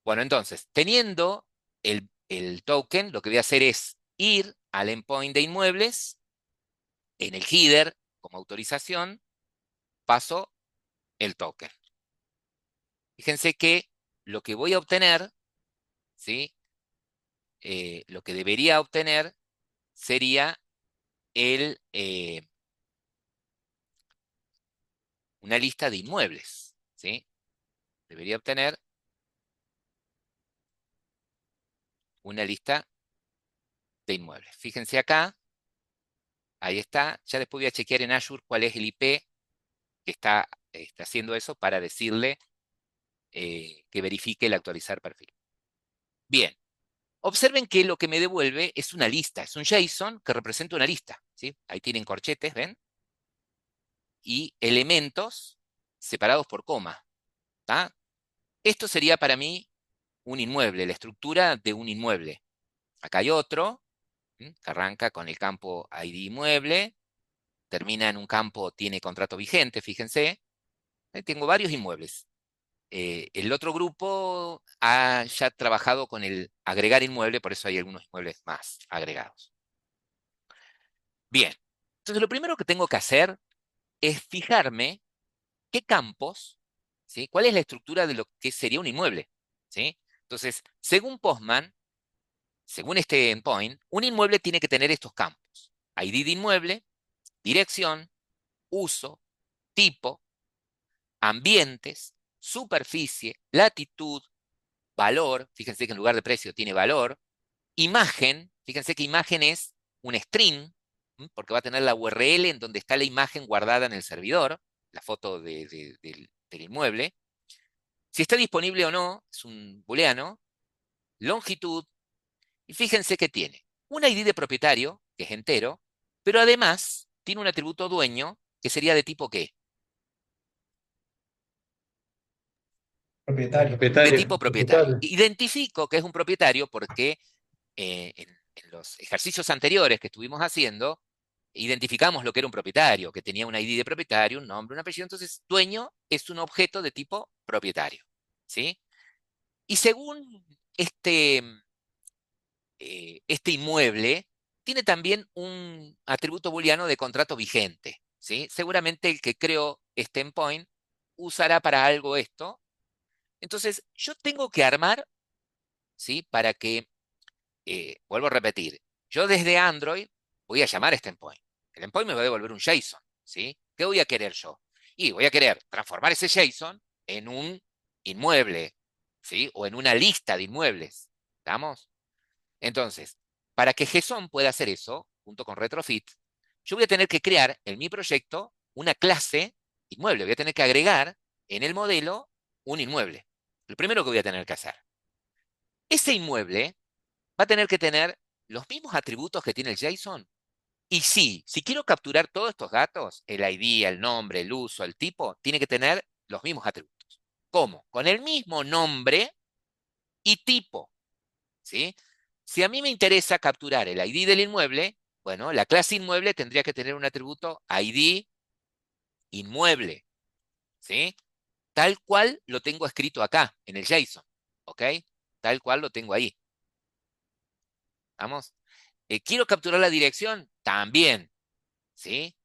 Bueno, entonces, teniendo el token, lo que voy a hacer es ir al endpoint de inmuebles, en el header, como autorización, paso el token. Fíjense que lo que voy a obtener, ¿sí? Lo que debería obtener sería el, una lista de inmuebles, ¿sí? Debería obtener una lista de inmuebles. Fíjense acá, ahí está. Ya después voy a chequear en Azure cuál es el IP que está haciendo eso para decirle que verifique el actualizar perfil. Bien, observen que lo que me devuelve es una lista, es un JSON que representa una lista, ¿sí? Ahí tienen corchetes, ¿ven? Y elementos separados por coma, ¿tá? Esto sería para mí un inmueble, la estructura de un inmueble. Acá hay otro, que arranca con el campo ID inmueble, termina en un campo tiene contrato vigente, fíjense. Tengo varios inmuebles. El otro grupo ha ya trabajado con el agregar inmueble, por eso hay algunos inmuebles más agregados. Bien, entonces lo primero que tengo que hacer es fijarme qué campos, ¿sí? ¿Cuál es la estructura de lo que sería un inmueble? ¿Sí? Entonces, según Postman, según este endpoint, un inmueble tiene que tener estos campos. ID de inmueble, dirección, uso, tipo, ambientes, superficie, latitud, valor, fíjense que en lugar de precio tiene valor, imagen, fíjense que imagen es un string, porque va a tener la URL en donde está la imagen guardada en el servidor, la foto del inmueble. Si está disponible o no, es un booleano, longitud, y fíjense que tiene un ID de propietario, que es entero, pero además tiene un atributo dueño, que sería de tipo ¿qué? Propietario. De Propietario. tipo propietario. Propietario. Identifico que es un propietario porque en los ejercicios anteriores que estuvimos haciendo, identificamos lo que era un propietario, que tenía un ID de propietario, un nombre, un apellido. Entonces, dueño es un objeto de tipo propietario. ¿Sí? Y según este inmueble, tiene también un atributo booleano de contrato vigente. ¿Sí? Seguramente el que creó este endpoint usará para algo esto. Entonces, yo tengo que armar, ¿sí? Para que vuelvo a repetir, yo desde Android voy a llamar a este endpoint. El endpoint me va a devolver un JSON, ¿sí? ¿Qué voy a querer yo? Y voy a querer transformar ese JSON en un inmueble, ¿sí? O en una lista de inmuebles, ¿estamos? Entonces, para que JSON pueda hacer eso, junto con Retrofit, yo voy a tener que crear en mi proyecto una clase inmueble. Voy a tener que agregar en el modelo un inmueble. Lo primero que voy a tener que hacer. Ese inmueble va a tener que tener los mismos atributos que tiene el JSON. Y sí, si quiero capturar todos estos datos, el ID, el nombre, el uso, el tipo, tiene que tener los mismos atributos. ¿Cómo? Con el mismo nombre y tipo, ¿sí? Si a mí me interesa capturar el ID del inmueble, bueno, la clase inmueble tendría que tener un atributo ID inmueble, ¿sí? Tal cual lo tengo escrito acá, en el JSON, ¿ok? Tal cual lo tengo ahí. ¿Vamos? ¿Quiero capturar la dirección? También, ¿sí?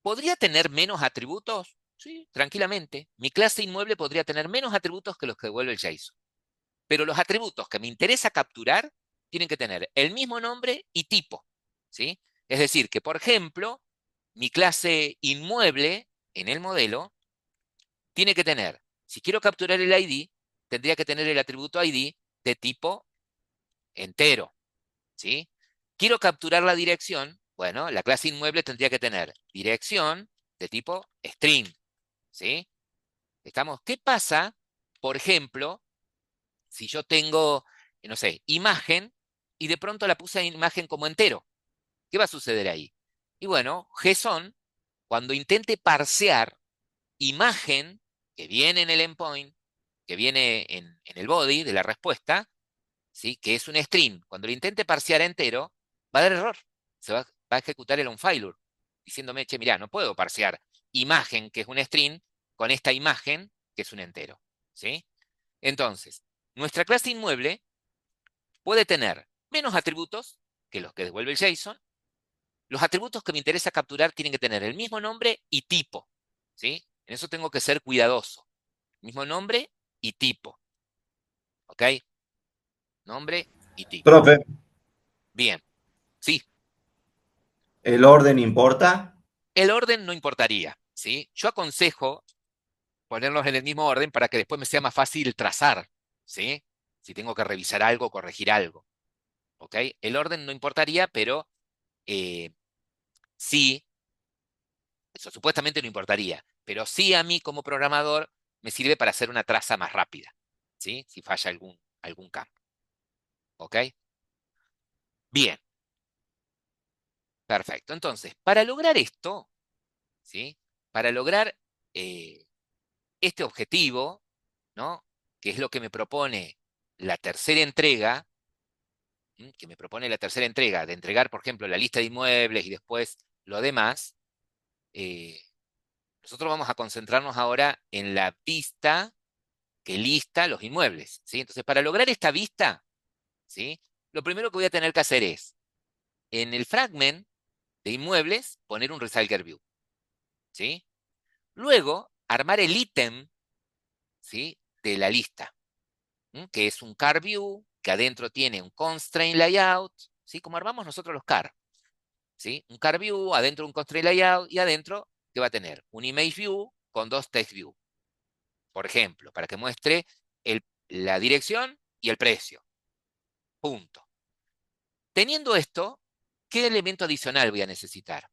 ¿Podría tener menos atributos? Sí, tranquilamente. Mi clase inmueble podría tener menos atributos que los que devuelve el JSON. Pero los atributos que me interesa capturar tienen que tener el mismo nombre y tipo, ¿sí? Es decir, que, por ejemplo, mi clase inmueble en el modelo tiene que tener, si quiero capturar el ID, tendría que tener el atributo ID de tipo entero, ¿sí? Quiero capturar la dirección, bueno, la clase inmueble tendría que tener dirección de tipo string, ¿sí? ¿Estamos? ¿Qué pasa, por ejemplo, si yo tengo, no sé, imagen y de pronto la puse en imagen como entero? ¿Qué va a suceder ahí? Y bueno, JSON, cuando intente parsear imagen que viene en el endpoint, que viene en el body de la respuesta, ¿sí? Que es un string, cuando lo intente parsear entero, va a dar error. Va a ejecutar el onFailure, diciéndome, che, mirá, no puedo parsear imagen, que es un string, con esta imagen, que es un entero. ¿Sí? Entonces, Nuestra clase inmueble puede tener menos atributos que los que devuelve el JSON. Los atributos que me interesa capturar tienen que tener el mismo nombre y tipo, ¿sí? En eso tengo que ser cuidadoso. Mismo nombre y tipo, ¿ok? Nombre y tipo. Profe, Bien, sí. ¿el orden importa? El orden no importaría, ¿sí? Yo aconsejo ponerlos en el mismo orden para que después me sea más fácil trazar, ¿sí? Si tengo que revisar algo, corregir algo, ¿ok? El orden no importaría, pero eh, sí, eso supuestamente no importaría, pero sí a mí como programador me sirve para hacer una traza más rápida, ¿sí? Si falla algún campo, ¿ok? Bien, perfecto. Entonces, para lograr esto, ¿sí? Para lograr eh, este objetivo, ¿no? Que es lo que me propone la tercera entrega, que me propone la tercera entrega, de entregar, por ejemplo, la lista de inmuebles y después lo demás, eh, nosotros vamos a concentrarnos ahora en la vista que lista los inmuebles, ¿sí? Entonces, para lograr esta vista, ¿sí? Lo primero que voy a tener que hacer es, en el fragment de inmuebles, poner un Recycler View, ¿sí? Luego, armar el ítem, ¿sí? De la lista, que es un car view, que adentro tiene un constraint layout, ¿sí? Como armamos nosotros los car, ¿sí? Un car view, adentro un constraint layout y adentro, ¿qué va a tener? Un image view con dos text view, por ejemplo, para que muestre la dirección y el precio. Punto. Teniendo esto, ¿qué elemento adicional voy a necesitar?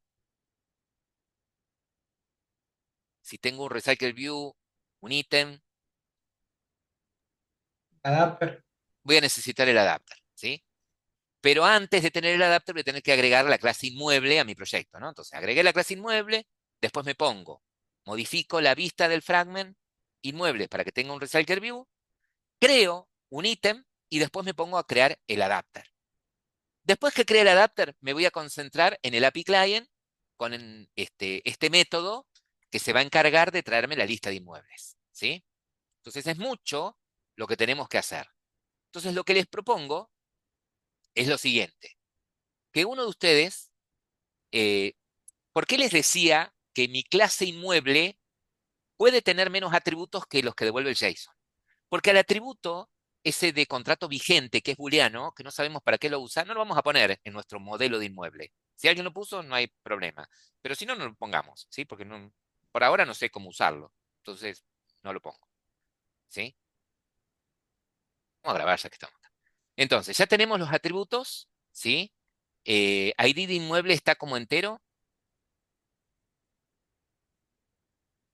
Si tengo un Recycle View, un ítem, Adapter. voy a necesitar el adapter, ¿sí? Pero antes de tener el adapter voy a tener que agregar la clase inmueble a mi proyecto, ¿no? Entonces agregué la clase inmueble, después me pongo, modifico la vista del fragment inmueble para que tenga un Recycle View, creo un ítem y después me pongo a crear el adapter. Después que cree el adapter, me voy a concentrar en el API Client con este método que se va a encargar de traerme la lista de inmuebles, ¿sí? Entonces es mucho lo que tenemos que hacer. Entonces lo que les propongo es lo siguiente, que uno de ustedes, eh, ¿por qué les decía que mi clase inmueble puede tener menos atributos que los que devuelve el JSON? Porque al atributo ese de contrato vigente, que es booleano, que no sabemos para qué lo usa, no lo vamos a poner en nuestro modelo de inmueble. Si alguien lo puso, no hay problema. Pero si no, no lo pongamos, ¿sí? Porque por ahora no sé cómo usarlo. Entonces, no lo pongo, ¿sí? Vamos a grabar ya que estamos acá. Entonces, ya tenemos los atributos, ¿sí? ID de inmueble está como entero.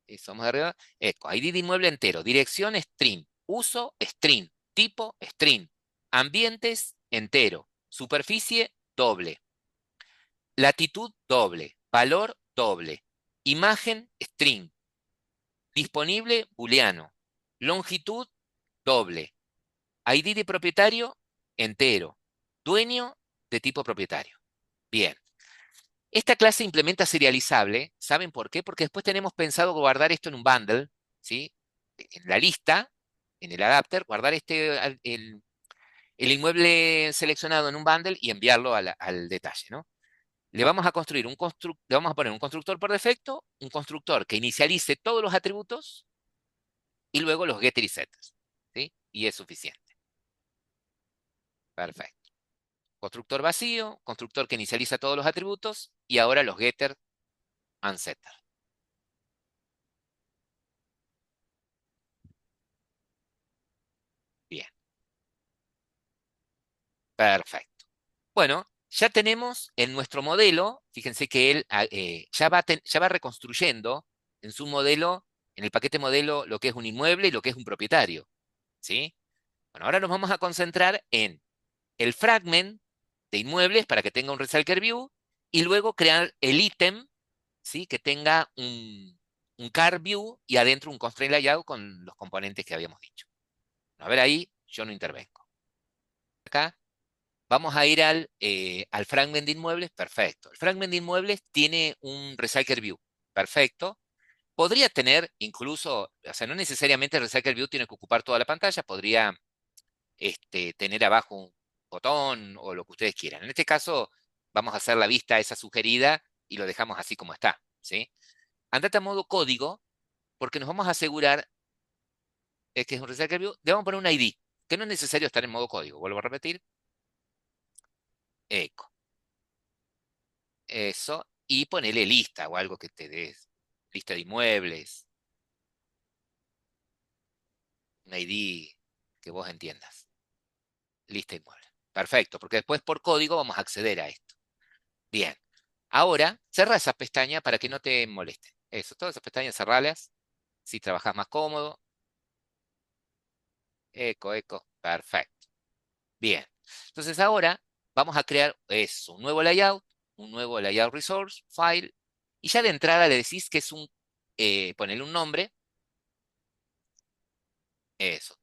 Eso, vamos de arriba. Eco, ID de inmueble entero. Dirección, string. Uso, string. Tipo, string. Ambientes, entero. Superficie, doble. Latitud, doble. Valor, doble. Imagen, string. Disponible, booleano. Longitud, doble. ID de propietario, entero. Dueño, de tipo propietario. Bien. Esta clase implementa serializable. ¿Saben por qué? Porque después tenemos pensado guardar esto en un bundle, ¿sí? En la lista, en el adapter, guardar el inmueble seleccionado en un bundle y enviarlo al detalle, ¿no? Le vamos a poner un constructor por defecto, un constructor que inicialice todos los atributos y luego los getter y setters, ¿sí? Y es suficiente. Perfecto. Constructor vacío, constructor que inicializa todos los atributos y ahora los getter and setter. Bien, perfecto. Bueno, ya tenemos en nuestro modelo, fíjense que él ya va reconstruyendo en su modelo, en el paquete modelo, lo que es un inmueble y lo que es un propietario, ¿sí? Bueno, ahora nos vamos a concentrar en el fragment de inmuebles para que tenga un Recycler View y luego crear el ítem, ¿sí? Que tenga un Car View y adentro un Constraint Layout con los componentes que habíamos dicho. A ver, ahí yo no intervengo. Acá vamos a ir al fragment de inmuebles, perfecto. El fragment de inmuebles tiene un Recycler View, perfecto. Podría tener incluso, o sea, no necesariamente el Recycler View tiene que ocupar toda la pantalla, podría tener abajo un botón o lo que ustedes quieran. En este caso, vamos a hacer la vista esa sugerida y lo dejamos así como está, ¿sí? Andate a modo código porque nos vamos a asegurar que es un Recycle View. Le vamos a poner un ID, que no es necesario estar en modo código. Vuelvo a repetir. Eco. Eso. Y ponele lista o algo que te des. Lista de inmuebles. Un ID que vos entiendas. Lista de inmuebles. Perfecto, porque después por código vamos a acceder a esto. Bien. Ahora, cerra esa pestaña para que no te moleste. Eso, todas esas pestañas cerralas. Si trabajas más cómodo. Eco, eco. Perfecto. Bien. Entonces ahora vamos a crear eso, un nuevo layout resource, file, y ya de entrada le decís que es ponerle un nombre, eso.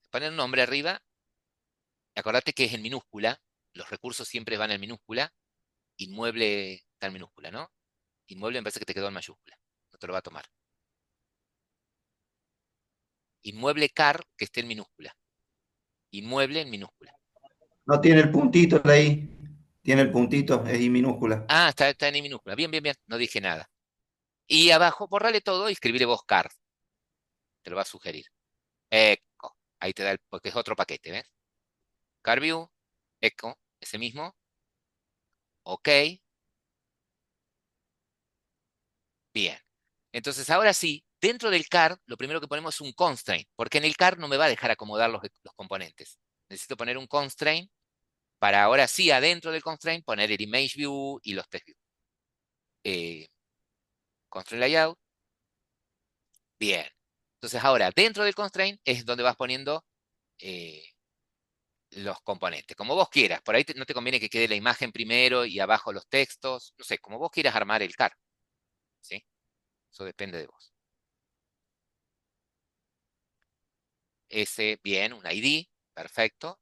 Poner un nombre arriba, acordate que es en minúscula, los recursos siempre van en minúscula, inmueble está en minúscula, ¿no? Inmueble me parece que te quedó en mayúscula, no te lo va a tomar. Inmueble car, que esté en minúscula. Inmueble en minúscula. No tiene el puntito ahí. Tiene el puntito, es y minúscula. Ah, está en minúscula. Bien, bien, bien, no dije nada. Y abajo, borrale todo y escribile vos car, te lo va a sugerir. Eco. Ahí te da porque es otro paquete, ¿ves? CarView, Eco, ese mismo. Ok, bien. Entonces ahora sí, dentro del car, lo primero que ponemos es un constraint, porque en el car no me va a dejar acomodar los componentes. Necesito poner un constraint para ahora sí, adentro del constraint, poner el image view y los text view. Eh, constraint layout, bien. Entonces ahora, dentro del constraint es donde vas poniendo eh, los componentes, como vos quieras. Por ahí no te conviene que quede la imagen primero y abajo los textos. No sé, como vos quieras armar el car, ¿sí? Eso depende de vos. Ese, bien, un ID, perfecto.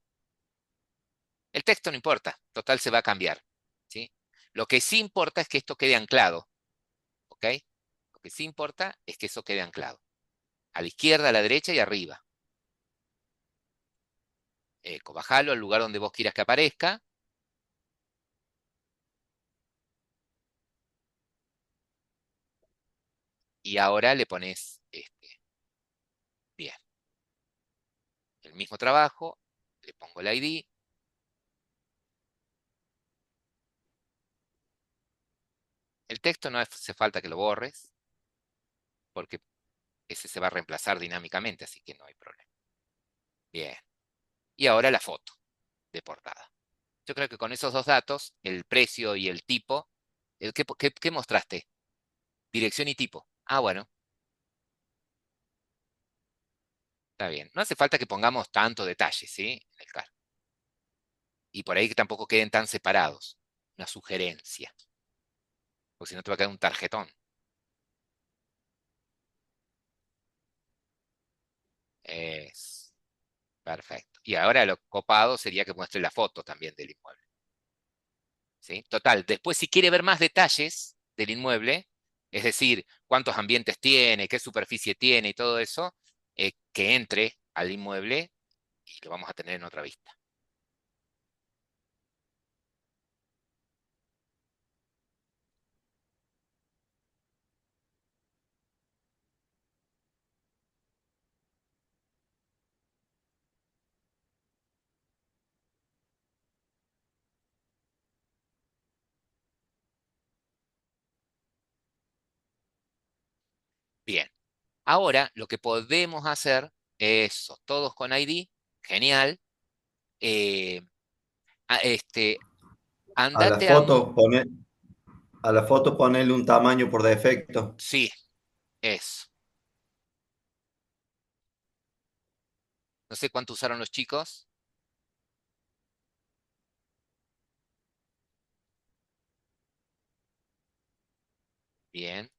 El texto no importa, total se va a cambiar, ¿sí? Lo que sí importa es que esto quede anclado, ¿ok? Lo que sí importa es que eso quede anclado. A la izquierda, a la derecha y arriba. Bajalo al lugar donde vos quieras que aparezca. Y ahora le pones, bien, el mismo trabajo. Le pongo el ID. El texto no hace falta que lo borres, porque ese se va a reemplazar dinámicamente, así que no hay problema. Bien. Y ahora la foto de portada. Yo creo que con esos dos datos, el precio y el tipo, ¿qué mostraste? Dirección y tipo. Ah, bueno, está bien. No hace falta que pongamos tanto detalle, ¿sí? En el car. Y por ahí que tampoco queden tan separados. Una sugerencia. Porque si no te va a quedar un tarjetón. Es perfecto. Y ahora lo copado sería que muestre la foto también del inmueble. ¿Sí? Total, después si quiere ver más detalles del inmueble, es decir, cuántos ambientes tiene, qué superficie tiene y todo eso, que entre al inmueble y lo vamos a tener en otra vista. Bien, ahora lo que podemos hacer es, eso, todos con ID, genial. eh, a- este, A la andate foto pone, a la foto ponerle un tamaño por defecto. sí, eso. No sé cuánto usaron los chicos. Bien,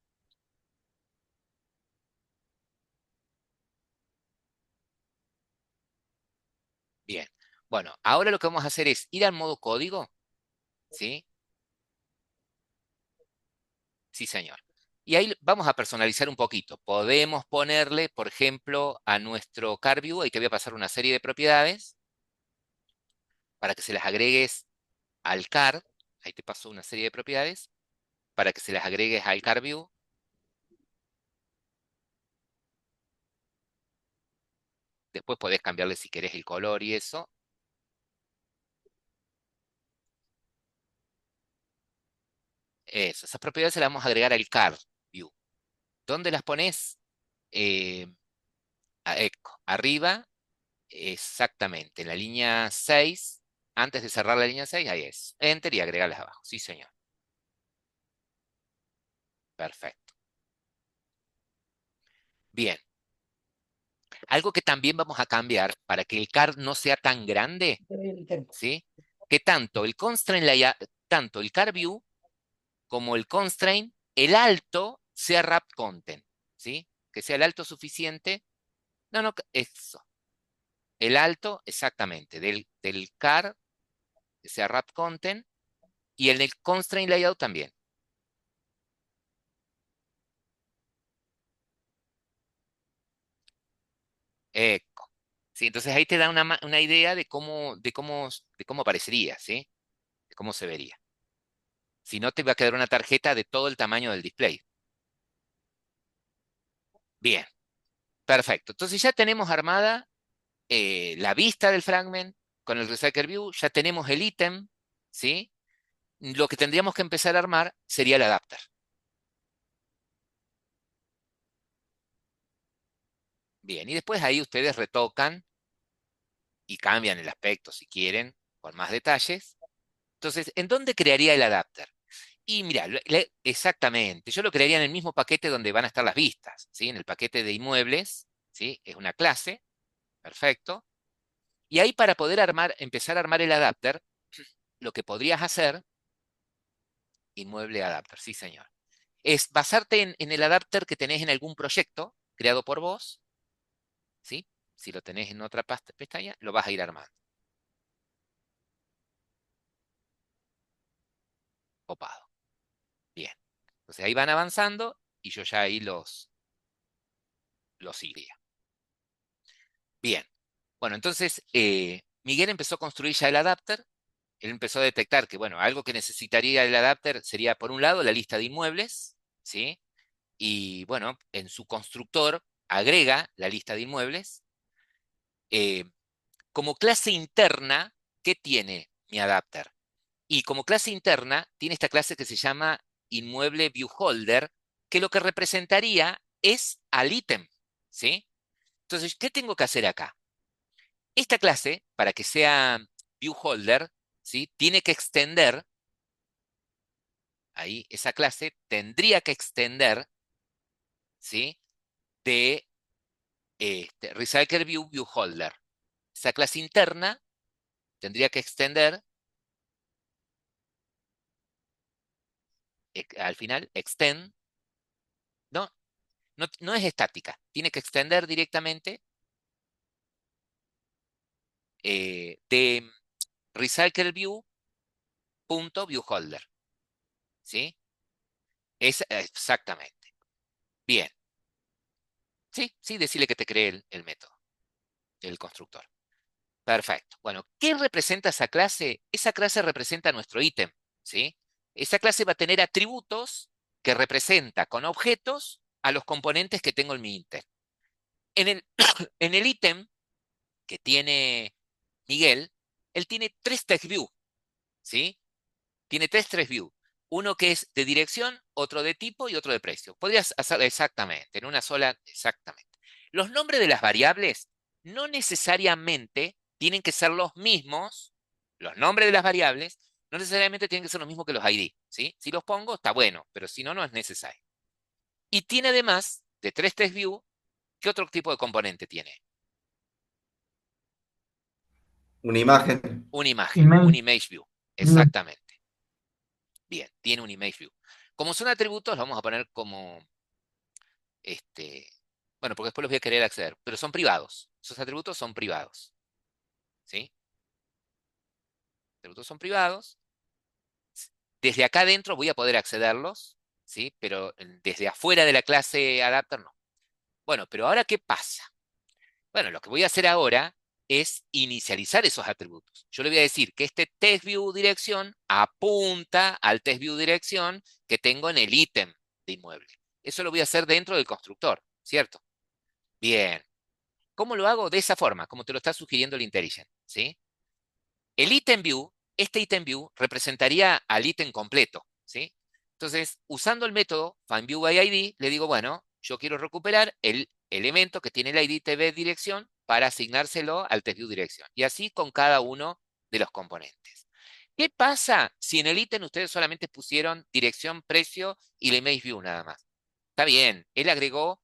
bien. Bueno, ahora lo que vamos a hacer es ir al modo código, ¿sí? Sí, señor. Y ahí vamos a personalizar un poquito. Podemos ponerle, por ejemplo, a nuestro CardView, ahí te voy a pasar una serie de propiedades para que se las agregues al card. Ahí te paso una serie de propiedades para que se las agregues al CardView. Después podés cambiarle si querés el color y eso. Eso, esas propiedades se las vamos a agregar al CardView. ¿Dónde las pones? Eh, Arriba, exactamente, en la línea 6. Antes de cerrar la línea 6, ahí es. Enter y agregarlas abajo. Sí, señor. Perfecto. Bien. Algo que también vamos a cambiar para que el card no sea tan grande, ¿sí? Que tanto el card view como el constraint, el alto sea wrap content, ¿sí? Que sea el alto suficiente. No, no, eso. El alto, exactamente, del card, que sea wrap content, y en el constraint layout también. Eco. Sí, entonces ahí te da una idea de cómo aparecería, ¿sí? De cómo se vería. Si no, te va a quedar una tarjeta de todo el tamaño del display. Bien, perfecto. Entonces ya tenemos armada la vista del fragment con el Recycle View, ya tenemos el ítem, ¿sí? Lo que tendríamos que empezar a armar sería el adapter. Bien, y después ahí ustedes retocan y cambian el aspecto si quieren, con más detalles. Entonces, ¿en dónde crearía el adapter? Y mira, exactamente, yo lo crearía en el mismo paquete donde van a estar las vistas, ¿sí? En el paquete de inmuebles, ¿sí? Es una clase, perfecto. Y ahí para poder empezar a armar el adapter, lo que podrías hacer, inmueble adapter, sí señor, es basarte en el adapter que tenés en algún proyecto creado por vos, ¿sí? Si lo tenés en otra pestaña, lo vas a ir armando. Copado. Bien. Entonces ahí van avanzando y yo ya ahí los iría. Bien. Bueno, entonces Miguel empezó a construir ya el adapter. Él empezó a detectar que, bueno, algo que necesitaría el adapter sería, por un lado, la lista de inmuebles, ¿sí? Y, bueno, en su constructor agrega la lista de inmuebles. Eh, Como clase interna, ¿qué tiene mi adapter? Y como clase interna, tiene esta clase que se llama inmueble viewholder, que lo que representaría es al ítem, ¿sí? Entonces, ¿qué tengo que hacer acá? Esta clase, para que sea viewholder, ¿sí? Tiene que extender, ahí esa clase tendría que extender, ¿sí? De Recycle View Viewholder. Esa clase interna tendría que extender, al final, extend, no, no, no es estática, tiene que extender directamente de Recycle View.viewholder, ¿sí? Es exactamente. Bien. Sí, sí, decirle que te cree el método, el constructor. Perfecto. Bueno, ¿qué representa esa clase? Esa clase representa nuestro ítem, ¿sí? Esa clase va a tener atributos que representa con objetos a los componentes que tengo en mi ítem. En el, en el ítem que tiene Miguel, él tiene tres text view, ¿sí? Tiene tres text view. Uno que es de dirección, otro de tipo y otro de precio. Podrías hacer exactamente, en una sola, exactamente. Los nombres de las variables no necesariamente tienen que ser los mismos, los nombres de las variables no necesariamente tienen que ser los mismos que los ID, ¿sí? Si los pongo, está bueno, pero si no, no es necesario. Y tiene además, de tres text view, ¿qué otro tipo de componente tiene? Una imagen. Una imagen, un Email. image view, Mm. exactamente. Bien, tiene un image view. Como son atributos, los vamos a poner como, este, bueno, porque después los voy a querer acceder, pero son privados. Esos atributos son privados, ¿sí? Atributos son privados. Desde acá adentro voy a poder accederlos, ¿sí? Pero desde afuera de la clase adapter no. Bueno, pero ahora, ¿qué pasa? Bueno, lo que voy a hacer ahora es inicializar esos atributos. Yo le voy a decir que este TextViewDirección apunta al TextViewDirección que tengo en el ítem de inmueble. Eso lo voy a hacer dentro del constructor, ¿cierto? Bien. ¿Cómo lo hago? De esa forma, como te lo está sugiriendo el IntelliJ, ¿sí? El item view, este item view representaría al ítem completo, ¿sí? Entonces, usando el método findViewById, le digo, bueno, yo quiero recuperar el elemento que tiene el ID TVDirección para asignárselo al TextViewDirección. Y así con cada uno de los componentes. ¿Qué pasa si en el ítem ustedes solamente pusieron dirección, precio y la image view nada más? Está bien, él agregó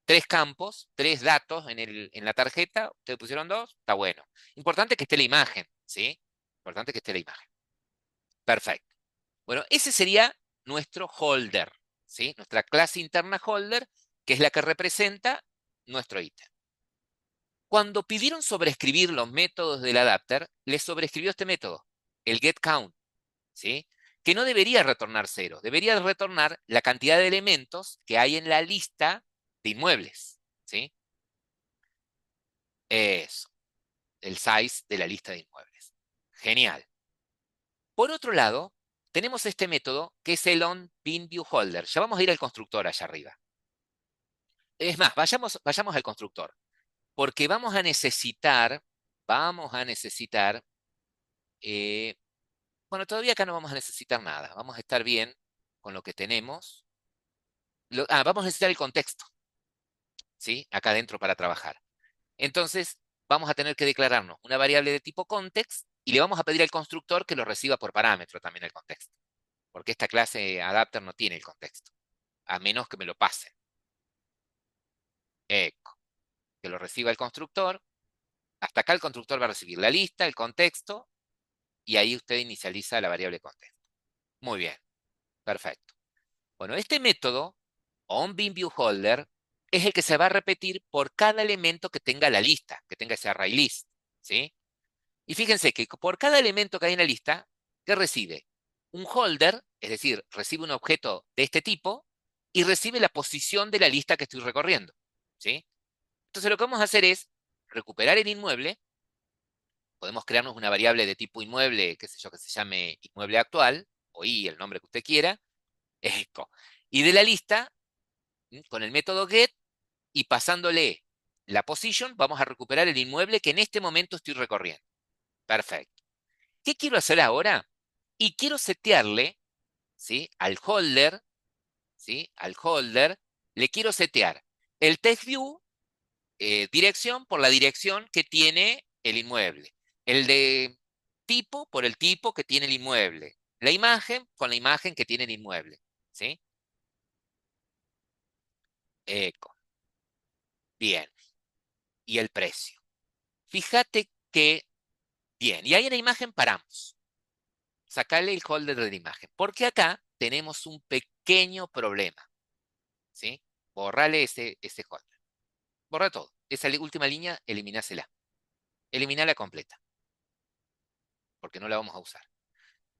3 campos, 3 datos en la tarjeta, ustedes pusieron 2, está bueno. Importante que esté la imagen, ¿sí? Importante que esté la imagen. Perfecto. Bueno, ese sería nuestro holder, ¿sí? Nuestra clase interna holder, que es la que representa nuestro ítem. Cuando pidieron sobreescribir los métodos del adapter, les sobreescribió este método, el getCount, ¿sí? Que no debería retornar 0, debería retornar la cantidad de elementos que hay en la lista de inmuebles, ¿sí? Eso, el size de la lista de inmuebles. Genial. Por otro lado, tenemos este método que es el onBinViewHolder. Ya vamos a ir al constructor allá arriba. Es más, vayamos al constructor, porque vamos a necesitar, eh, bueno, todavía acá no vamos a necesitar nada. Vamos a estar bien con lo que tenemos. Vamos a necesitar el contexto, ¿sí? Acá adentro para trabajar. Entonces, vamos a tener que declararnos una variable de tipo context y le vamos a pedir al constructor que lo reciba por parámetro también el contexto. Porque esta clase adapter no tiene el contexto, a menos que me lo pasen. Eco, que lo reciba el constructor. Hasta acá el constructor va a recibir la lista, el contexto, y ahí usted inicializa la variable contexto. Muy bien, perfecto. Bueno, este método, onBinViewHolder, es el que se va a repetir por cada elemento que tenga la lista, que tenga ese array list, ¿sí? Y fíjense que por cada elemento que hay en la lista, ¿qué recibe? Un holder, es decir, recibe un objeto de este tipo y recibe la posición de la lista que estoy recorriendo, ¿sí? Entonces lo que vamos a hacer es recuperar el inmueble, podemos crearnos una variable de tipo inmueble, qué sé yo, que se llame inmueble actual, o i, el nombre que usted quiera, eco. Y de la lista, con el método get y pasándole la position, vamos a recuperar el inmueble que en este momento estoy recorriendo. Perfecto. ¿Qué quiero hacer ahora? Y quiero setearle, ¿sí? Al holder, ¿sí? Al holder, le quiero setear el TextView dirección por la dirección que tiene el inmueble. El de tipo por el tipo que tiene el inmueble. La imagen con la imagen que tiene el inmueble, ¿sí? Eco. Bien. Y el precio. Fíjate que, bien, y ahí en la imagen paramos. Sacarle el holder de la imagen. Porque acá tenemos un pequeño problema. ¿Sí? Borrale ese holder. Borra todo. Esa última línea, eliminásela. Eliminala completa. Porque no la vamos a usar.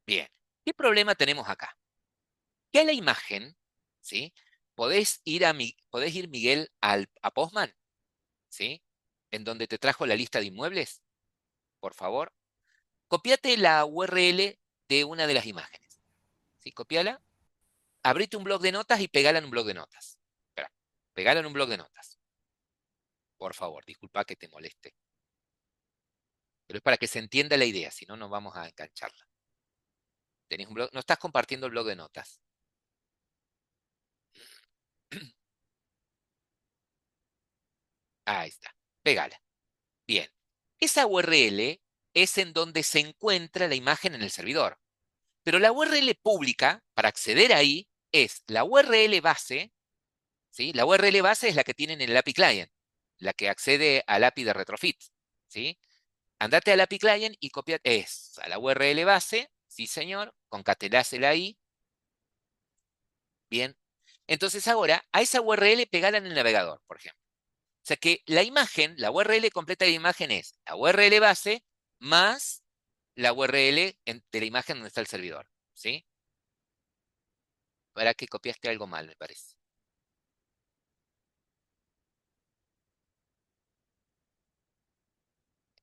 Bien. ¿Qué problema tenemos acá? Que a la imagen, ¿sí? Podés ir, Miguel, a Postman, ¿sí? En donde te trajo la lista de inmuebles, por favor. Copiate la URL de una de las imágenes. ¿Sí? Copiala. Abrite un blog de notas y pegala en un blog de notas. Espera, pegala en un blog de notas. Por favor, disculpa que te moleste. Pero es para que se entienda la idea, si no, no vamos a engancharla. ¿Tenés un blog? No estás compartiendo el blog de notas. Ahí está. Pégala. Bien. Esa URL es en donde se encuentra la imagen en el servidor. Pero la URL pública, para acceder ahí, es la URL base, ¿sí? La URL base es la que tienen en el API Client, la que accede al API de Retrofit, ¿sí? Andate al API Client y copia esa, la URL base, sí señor, concatenásela ahí, bien. Entonces ahora, a esa URL pegala en el navegador, por ejemplo. O sea que la imagen, la URL completa de la imagen es la URL base más la URL de la imagen donde está el servidor, ¿sí? para que copiaste algo mal, me parece.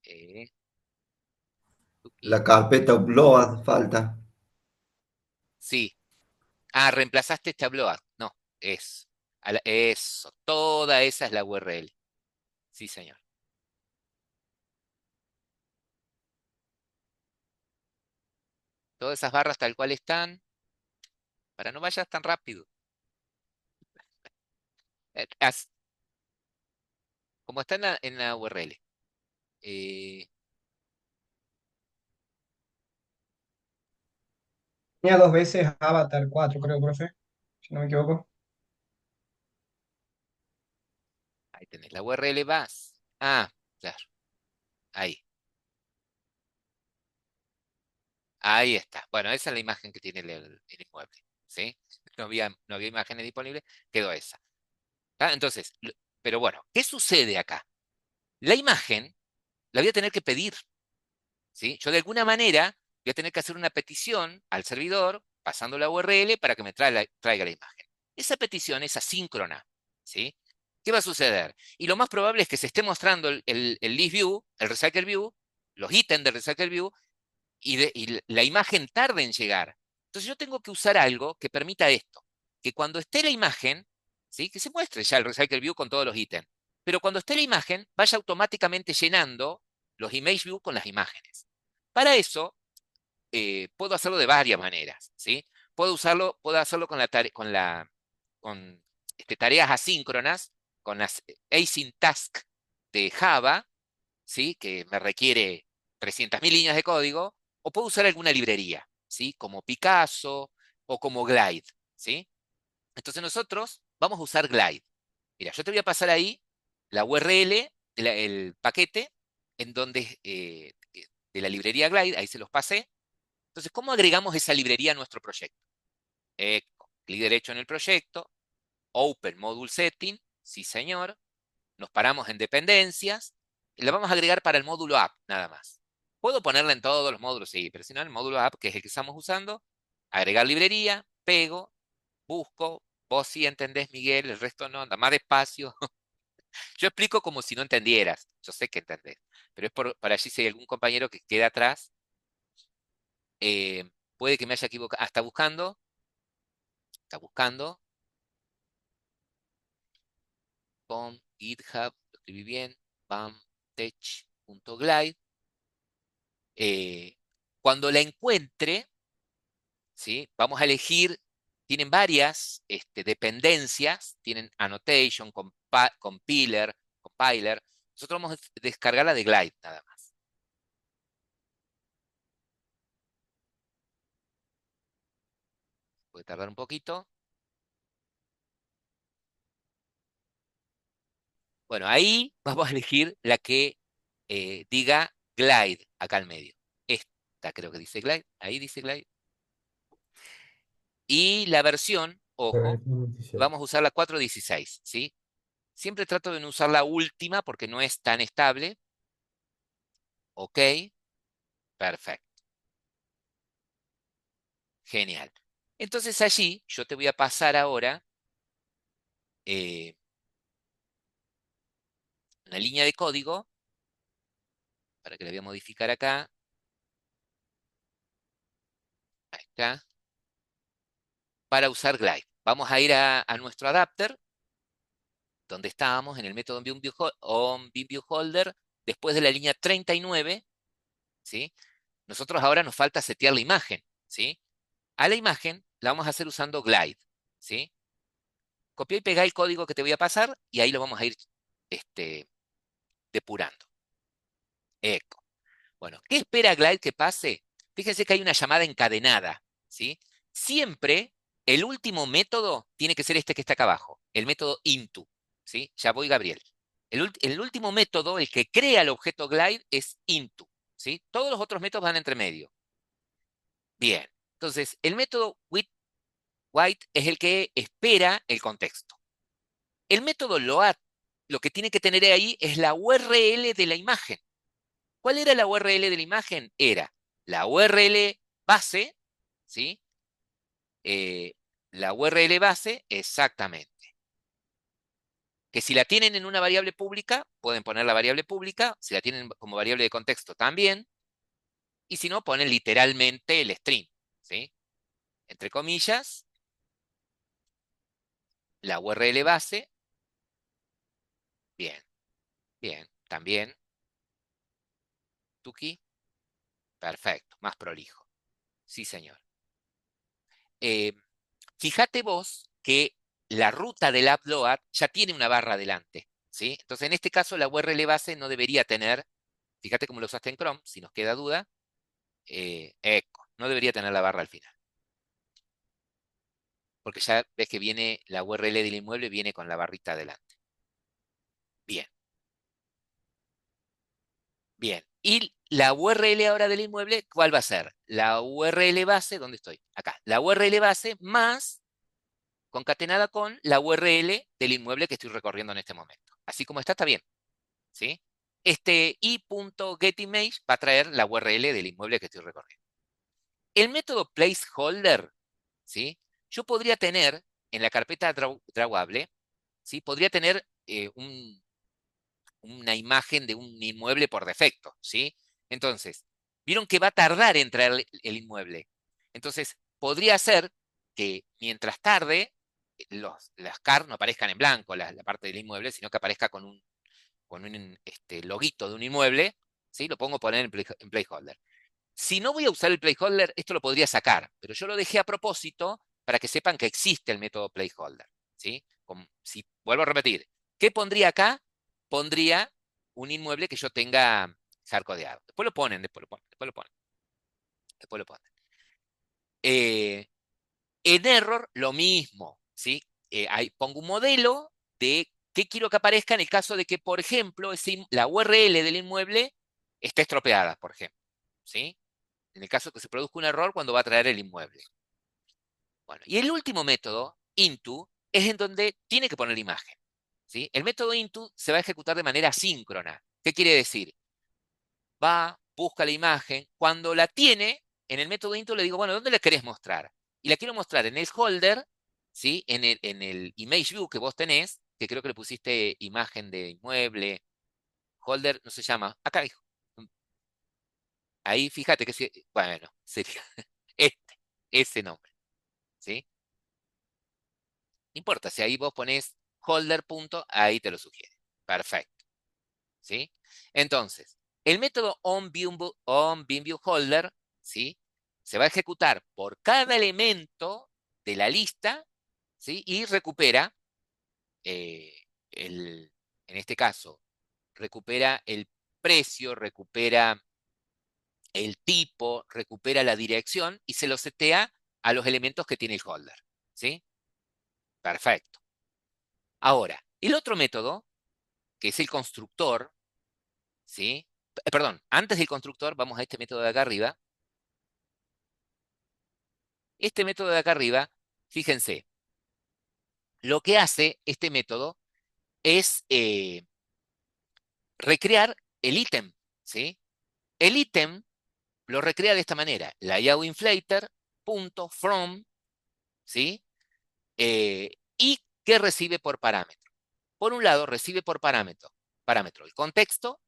Eh, La tuki. carpeta upload falta. Sí. Ah, reemplazaste este upload. No, eso. Eso. Toda esa es la URL. Sí, señor. Todas esas barras tal cual están, para no vayas tan rápido. Como está en la URL. Eh, Tenía dos veces Avatar 4 creo, profe, si no me equivoco. ahí tenés la URL, vas. Ah, claro. Ahí. Ahí está. Bueno, esa es la imagen que tiene el inmueble. ¿Sí? No había imágenes disponibles, quedó esa. ¿Ah? Entonces, pero bueno, ¿qué sucede acá? La imagen la voy a tener que pedir. ¿Sí? Yo de alguna manera voy a tener que hacer una petición al servidor pasando la URL para que me traiga la imagen. Esa petición es asíncrona. ¿Sí? ¿Qué va a suceder? Y lo más probable es que se esté mostrando el list view, el recycle view, los ítems del recycle view, y la imagen tarde en llegar. Entonces yo tengo que usar algo que permita esto, que cuando esté la imagen, ¿sí? Que se muestre ya el recycle view con todos los ítems, pero cuando esté la imagen vaya automáticamente llenando los image view con las imágenes. Para eso puedo hacerlo de varias maneras, ¿sí? Puedo hacerlo con tareas asíncronas, con las async task de Java, ¿sí? Que me requiere 300.000 líneas de código, o puedo usar alguna librería, ¿sí? Como Picasso o como Glide, ¿sí? Entonces nosotros vamos a usar Glide. Mira, yo te voy a pasar ahí la URL, el paquete, en donde, de la librería Glide, ahí se los pasé. Entonces, ¿cómo agregamos esa librería a nuestro proyecto? Clic derecho en el proyecto, Open Module Setting, sí señor, nos paramos en dependencias y la vamos a agregar para el módulo app, nada más. Puedo ponerla en todos los módulos, sí, pero si no, el módulo app, que es el que estamos usando, agregar librería, pego, busco, vos sí entendés, Miguel, el resto no, anda más despacio. Yo explico como si no entendieras, yo sé que entendés, pero es para allí si hay algún compañero que queda atrás, puede que me haya equivocado. Ah, está buscando, con GitHub, lo escribí bien, bamtech.glide. Cuando la encuentre, ¿sí? Vamos a elegir, tienen varias dependencias, tienen annotation, compiler. Nosotros vamos a descargar la de Glide nada más. Puede tardar un poquito. Bueno, ahí vamos a elegir la que diga Glide acá al medio. Esta creo que dice Glide, ahí dice Glide. Y la versión, ojo, vamos a usar la 4.16, ¿sí? Siempre trato de no usar la última porque no es tan estable. Ok, perfecto, genial. Entonces allí yo te voy a pasar ahora eh, una línea de código para que la voy a modificar acá. Ahí está. Para usar Glide. Vamos a ir a nuestro adapter, donde estábamos en el método onBeamViewHolder, después de la línea 39, ¿sí? Nosotros ahora nos falta setear la imagen, ¿sí? A la imagen la vamos a hacer usando Glide, ¿sí? Copia y pega el código que te voy a pasar y ahí lo vamos a ir este, depurando. Eco. Bueno, ¿qué espera Glide que pase? Fíjense que hay una llamada encadenada, ¿sí? Siempre el último método tiene que ser este que está acá abajo, el método into, ¿sí? Ya voy, Gabriel. El último método, el que crea el objeto Glide, es into, ¿sí? Todos los otros métodos van entre medio. Bien, entonces el método white es el que espera el contexto. El método load lo que tiene que tener ahí es la URL de la imagen. ¿Cuál era la URL de la imagen? Era la URL base, ¿sí? La URL base, exactamente. Que si la tienen en una variable pública, pueden poner la variable pública. Si la tienen como variable de contexto, también. Y si no, ponen literalmente el string, ¿sí? Entre comillas, la URL base. Bien, bien. También, Tuki. Perfecto, más prolijo. Sí, señor. Eh, Fíjate vos que la ruta del upload ya tiene una barra adelante, ¿sí? Entonces, en este caso, la URL base no debería tener, fíjate cómo lo usaste en Chrome, si nos queda duda, eco, no debería tener la barra al final. Porque ya ves que viene la URL del inmueble, viene con la barrita adelante. Bien, bien. Y la URL ahora del inmueble, ¿cuál va a ser? La URL base, ¿dónde estoy? Acá. La URL base más concatenada con la URL del inmueble que estoy recorriendo en este momento. Así como está bien, ¿sí? Este i.getImage va a traer la URL del inmueble que estoy recorriendo. El método placeholder, ¿sí? Yo podría tener en la carpeta drawable, ¿sí? Podría tener una imagen de un inmueble por defecto, ¿sí? Entonces, vieron que va a tardar en traer el inmueble. Entonces, podría ser que mientras tarde, las CAR no aparezcan en blanco, la parte del inmueble, sino que aparezca con un loguito de un inmueble, ¿sí? Lo pongo poner en placeholder. Si no voy a usar el placeholder, esto lo podría sacar, pero yo lo dejé a propósito para que sepan que existe el método placeholder, ¿sí? Si vuelvo a repetir, ¿qué pondría acá? Pondría un inmueble que yo tenga hardcodeado. Después lo ponen, después lo ponen, después lo ponen, después lo ponen. En error, lo mismo, ¿sí? Ahí pongo un modelo de qué quiero que aparezca en el caso de que, por ejemplo, la URL del inmueble esté estropeada, por ejemplo, ¿sí? En el caso que se produzca un error cuando va a traer el inmueble. Bueno, y el último método, into, es en donde tiene que poner la imagen, ¿sí? El método into se va a ejecutar de manera síncrona. ¿Qué quiere decir? Va, busca la imagen, cuando la tiene, en el método into le digo, bueno, ¿dónde la querés mostrar? Y la quiero mostrar en el holder, ¿sí? En el image view que vos tenés, que creo que le pusiste imagen de inmueble, holder, no se llama, acá dijo. Ahí fíjate que, bueno, sería este, ese nombre, ¿sí? No importa, si ahí vos ponés holder punto, ahí te lo sugiere. Perfecto, ¿sí? Entonces, el método onBeamViewHolder, ¿sí? Se va a ejecutar por cada elemento de la lista, ¿sí? Y recupera, eh, en este caso, recupera el precio, recupera el tipo, recupera la dirección y se lo setea a los elementos que tiene el holder, ¿sí? Perfecto. Ahora, el otro método, que es el constructor, ¿sí? Perdón, antes del constructor vamos a este método de acá arriba. Este método de acá arriba, fíjense, lo que hace este método es recrear el ítem, ¿sí? El ítem lo recrea de esta manera, layoutInflator.from, ¿sí? Y ¿qué recibe por parámetro? Por un lado, recibe por parámetro el contexto,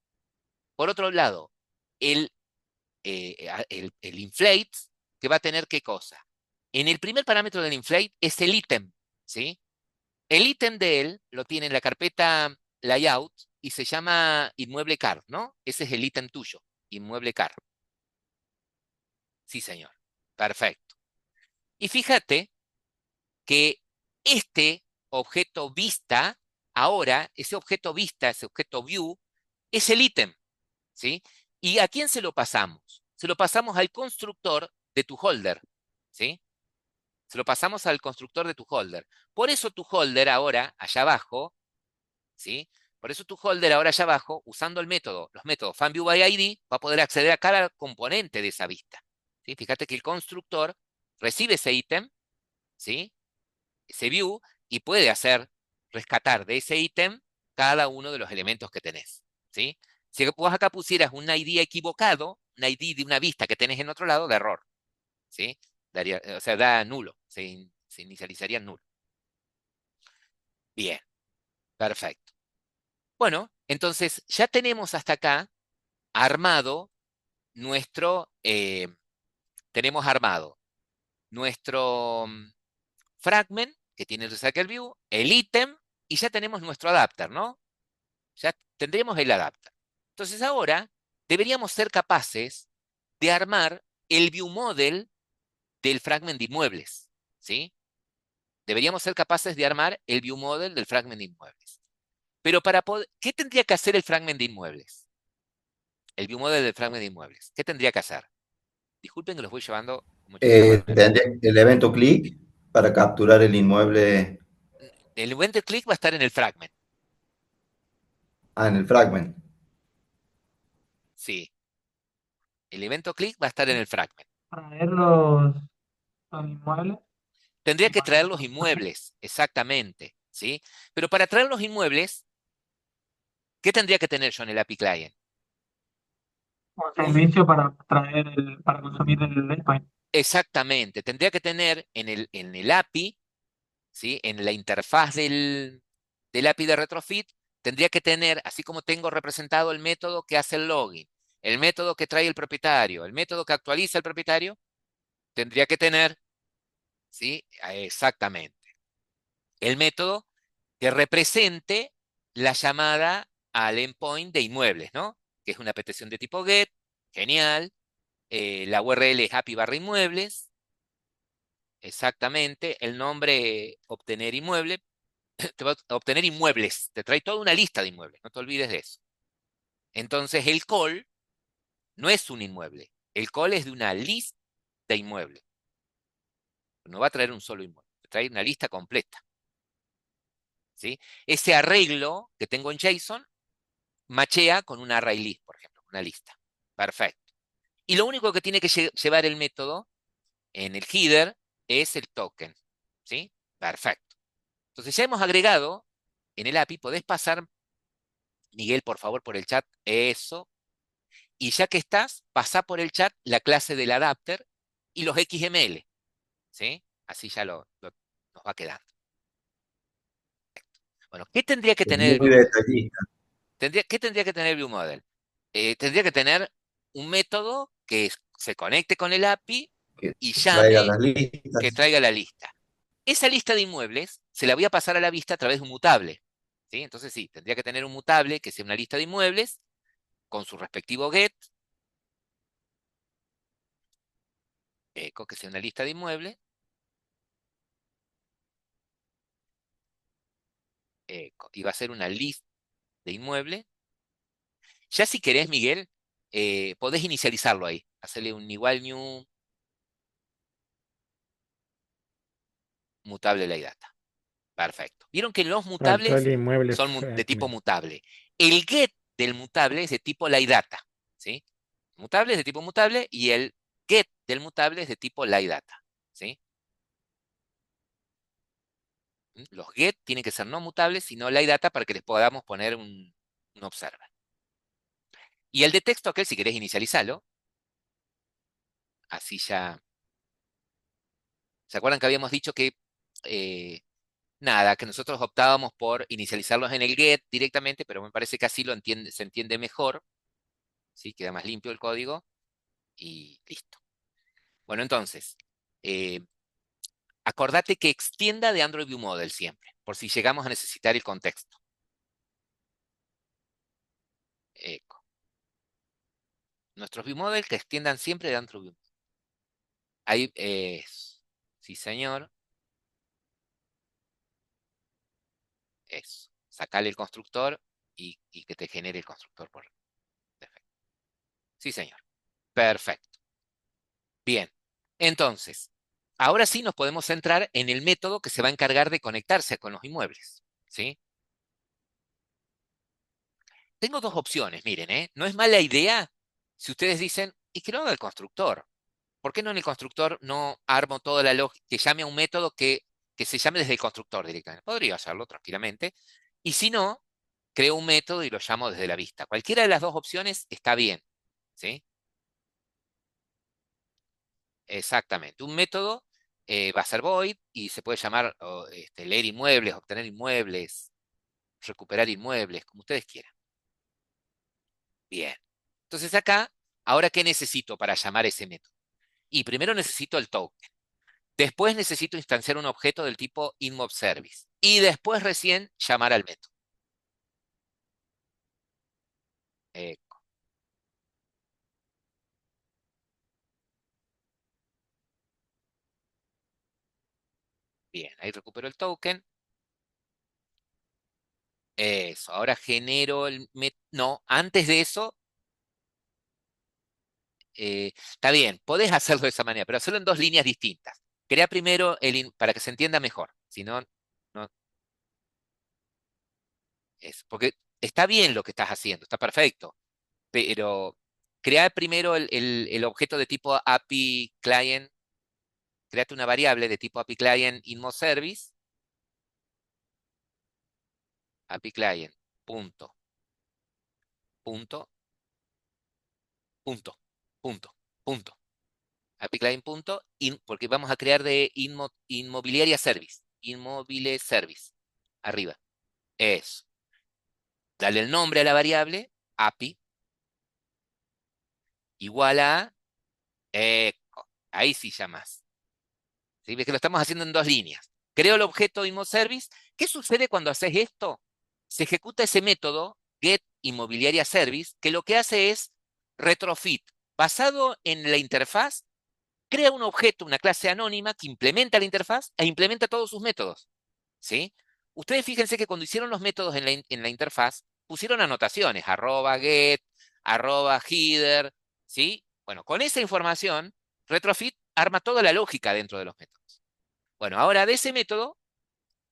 por otro lado, el el inflate, que va a tener qué cosa. En el primer parámetro del inflate es el ítem, ¿sí? El ítem de él lo tiene en la carpeta layout y se llama inmueble car, ¿no? Ese es el ítem tuyo, inmueble car. Sí, señor. Perfecto. Y fíjate que este objeto vista, ahora, ese objeto vista, ese objeto view, es el ítem, ¿sí? ¿Y a quién se lo pasamos? Se lo pasamos al constructor de tu holder, ¿sí? Se lo pasamos al constructor de tu holder. Por eso tu holder ahora, allá abajo, ¿sí? Por eso tu holder ahora allá abajo, usando los métodos FunViewById, va a poder acceder a cada componente de esa vista, ¿sí? Fíjate que el constructor recibe ese ítem, ¿sí? Ese view, y puede rescatar de ese ítem cada uno de los elementos que tenés, ¿sí? Si vos acá pusieras un ID equivocado, un ID de una vista que tenés en otro lado, de error, ¿sí? O sea, da nulo, ¿sí? Se inicializaría nulo. Bien, perfecto. Bueno, entonces ya tenemos hasta acá armado nuestro, tenemos armado nuestro fragment, que tiene el recycle view, el ítem, y ya tenemos nuestro adapter, ¿no? Ya tendremos el adapter. Entonces ahora deberíamos ser capaces de armar el view model del fragment de inmuebles, ¿sí? Deberíamos ser capaces de armar el view model del fragment de inmuebles. Pero para poder, ¿qué tendría que hacer el fragment de inmuebles? El view model del fragment de inmuebles. ¿Qué tendría que hacer? Disculpen que los voy llevando con muchísima manualidad. Tendría el evento clic para capturar el inmueble El evento click va a estar en el fragment. en el fragment. Sí. El evento click va a estar en el fragment. Traer los inmuebles Tendría y que traer ponerlos los con imagen. inmuebles, exactamente, ¿sí? Pero para traer los inmuebles, ¿qué tendría que tener yo en el API Client? Un servicio para traer para consumir el endpoint. Exactamente, tendría que tener en el API, ¿sí? En la interfaz del API de Retrofit, tendría que tener, así como tengo representado el método que hace el login, el método que trae el propietario, el método que actualiza el propietario, tendría que tener, ¿sí? Exactamente, el método que represente la llamada al endpoint de inmuebles, ¿no? Que es una petición de tipo GET, genial. La URL es API barra inmuebles, exactamente. El nombre, obtener inmueble, te va a obtener inmuebles, te trae toda una lista de inmuebles, no te olvides de eso. Entonces el call no es un inmueble, el call es de una lista de inmuebles. No va a traer un solo inmueble, te trae una lista completa, ¿sí? Ese arreglo que tengo en JSON machea con un array list, por ejemplo, una lista. Perfecto. Y lo único que tiene que llevar el método en el header es el token. ¿Sí? Perfecto. Entonces ya hemos agregado en el API, podés pasar, Miguel, por favor, por el chat, eso. Y ya que estás, pasá por el chat la clase del adapter y los XML. ¿Sí? Así ya nos va quedando. Bueno, ¿qué tendría que Es tener el muy view model? detallista, ¿Qué tendría que tener el view model? Tendría que tener un método que se conecte con el API que y traiga llame las que listas. traiga la lista. Esa lista de inmuebles se la voy a pasar a la vista a través de un mutable. ¿Sí? Entonces sí, tendría que tener un mutable que sea una lista de inmuebles con su respectivo get, echo, que sea una lista de inmuebles, echo, y va a ser una lista de inmuebles. Ya si querés, Miguel, podés inicializarlo ahí. Hacerle un igual new mutable la data. Perfecto. Vieron que los Faltó el mutables inmueble son de tipo fragment. mutable. El get del mutable es de tipo laidata. ¿Sí? Mutable es de tipo mutable y el get del mutable es de tipo laidata. ¿Sí? Los get tienen que ser no mutables, sino laidata para que les podamos poner un observer. Y el de texto, aquel, si querés inicializarlo, así ya. ¿Se acuerdan que habíamos dicho que nada, que nosotros optábamos por inicializarlos en el get directamente, pero me parece que así se entiende mejor, ¿sí? Queda más limpio el código y listo. Bueno, entonces, eh, acordate que extienda de Android View Model siempre, por si llegamos a necesitar el contexto. Eco. Nuestros View Model que extiendan siempre de Android View Model. Ahí es. Sí, señor. Eso. Sacale el constructor y que te genere el constructor por defecto. Sí, señor. Perfecto. Bien. Entonces, ahora sí nos podemos centrar en el método que se va a encargar de conectarse con los inmuebles. ¿Sí? Tengo dos opciones, miren, ¿eh? No es mala idea si ustedes dicen, y que lo haga el constructor. ¿Por qué no en el constructor no armo toda la lógica, que llame a un método que se llame desde el constructor directamente? Podría hacerlo tranquilamente. Y si no, creo un método y lo llamo desde la vista. Cualquiera de las dos opciones está bien. ¿Sí? Exactamente. Un método va a ser void y se puede llamar leer inmuebles, obtener inmuebles, recuperar inmuebles, como ustedes quieran. Bien. Entonces acá, ¿ahora qué necesito para llamar ese método? Y primero necesito el token. Después necesito instanciar un objeto del tipo inmobService. Y después recién llamar al método. Eh, bien, ahí recupero el token. Eso, ahora genero el método. No, antes de eso, está bien, podés hacerlo de esa manera, pero hacerlo en dos líneas distintas. Crea primero para que se entienda mejor. Si no, no es. Porque está bien lo que estás haciendo, está perfecto. Pero crea primero el objeto de tipo API Client. Créate una variable de tipo API Client InmoService. API Client. Punto. Punto. Punto. Punto. Punto. API Client punto. Porque vamos a crear de Inmobiliaria Service. Inmobile Service. Arriba. Eso. Dale el nombre a la variable. API. Igual a. Eco. Ahí sí llamas. ¿Sí? Ves que lo estamos haciendo en dos líneas. Creo el objeto InmoService. ¿Qué sucede cuando haces esto? Se ejecuta ese método, get inmobiliaria service, que lo que hace es retrofit. Basado en la interfaz, crea un objeto, una clase anónima que implementa la interfaz e implementa todos sus métodos. ¿Sí? Ustedes fíjense que cuando hicieron los métodos en la interfaz, pusieron anotaciones, @get, @header, ¿sí? Bueno, con esa información, retrofit arma toda la lógica dentro de los métodos. Bueno, ahora de ese método,